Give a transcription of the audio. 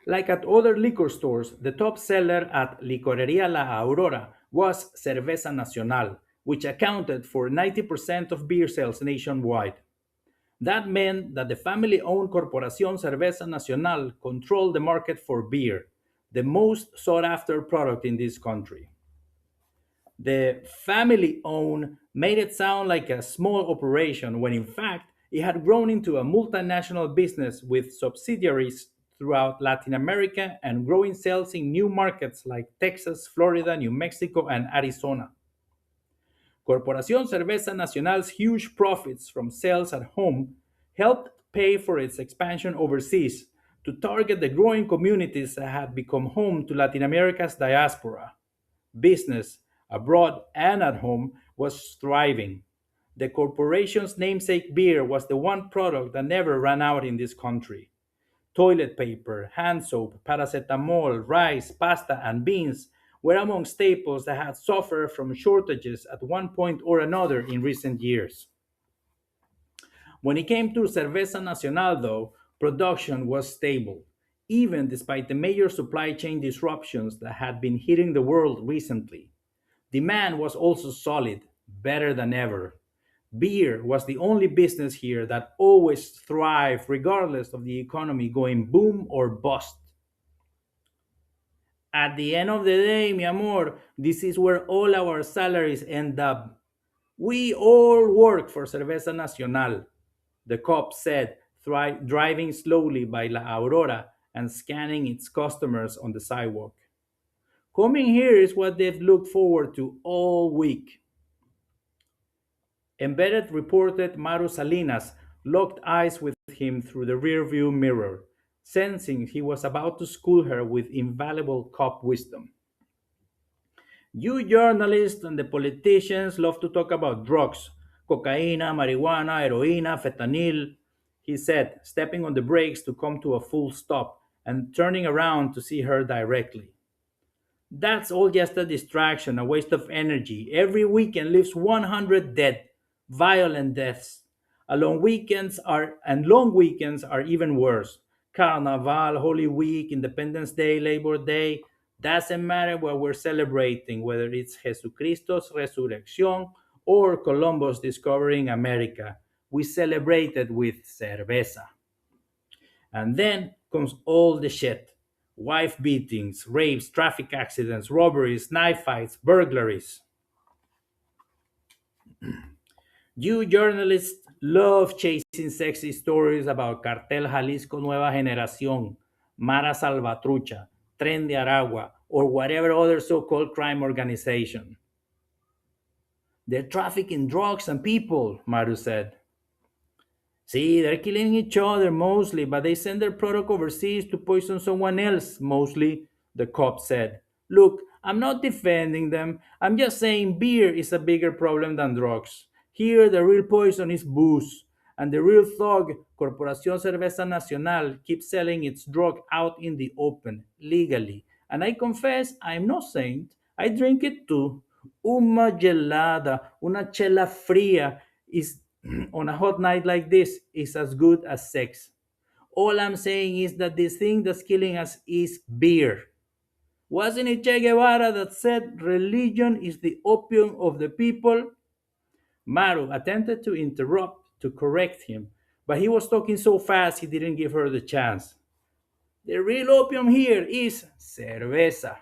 Like at other liquor stores, the top seller at Licorería La Aurora was Cerveza Nacional, which accounted for 90% of beer sales nationwide. That meant that the family owned Corporación Cerveza Nacional controlled the market for beer, the most sought after product in this country. The family owned made it sound like a small operation when in fact it had grown into a multinational business with subsidiaries throughout Latin America and growing sales in new markets like Texas, Florida, New Mexico, and Arizona. Corporación Cerveza Nacional's huge profits from sales at home helped pay for its expansion overseas to target the growing communities that had become home to Latin America's diaspora. Business, abroad and at home, was thriving. The corporation's namesake beer was the one product that never ran out in this country. Toilet paper, hand soap, paracetamol, rice, pasta, and beans were among staples that had suffered from shortages at one point or another in recent years. When it came to Cerveza Nacional, though, production was stable, even despite the major supply chain disruptions that had been hitting the world recently. Demand was also solid, better than ever. Beer was the only business here that always thrived regardless of the economy going boom or bust. At the end of the day, mi amor, this is where all our salaries end up. We all work for Cerveza Nacional, the cop said, driving slowly by La Aurora and scanning its customers on the sidewalk. Coming here is what they've looked forward to all week. Embedded reported Maru Salinas locked eyes with him through the rearview mirror, sensing he was about to school her with invaluable cop wisdom. You journalists and the politicians love to talk about drugs, cocaína, marijuana, heroína, fentanyl, he said, stepping on the brakes to come to a full stop and turning around to see her directly. That's all just a distraction, a waste of energy. Every weekend leaves 100 dead, violent deaths. Long weekends are even worse. Carnival, Holy Week, Independence Day, Labor Day. Doesn't matter what we're celebrating, whether it's Jesucristo's resurrection or Columbus discovering America. We celebrate it with cerveza. And then comes all the shit: wife beatings, rapes, traffic accidents, robberies, knife fights, burglaries. You journalists love chasing sexy stories about Cartel Jalisco Nueva Generación, Mara Salvatrucha, Tren de Aragua, or whatever other so called crime organization. They're trafficking drugs and people, Maru said. See, they're killing each other mostly, but they send their product overseas to poison someone else mostly, the cop said. Look, I'm not defending them. I'm just saying beer is a bigger problem than drugs. Here, the real poison is booze. And the real thug, Corporación Cerveza Nacional, keeps selling its drug out in the open, legally. And I confess, I'm no saint. I drink it too. Una gelada, una chela fría is on a hot night like this is as good as sex. All I'm saying is that this thing that's killing us is beer. Wasn't it Che Guevara that said religion is the opium of the people? Maru attempted to interrupt to correct him, but he was talking so fast he didn't give her the chance. The real opium here is cerveza.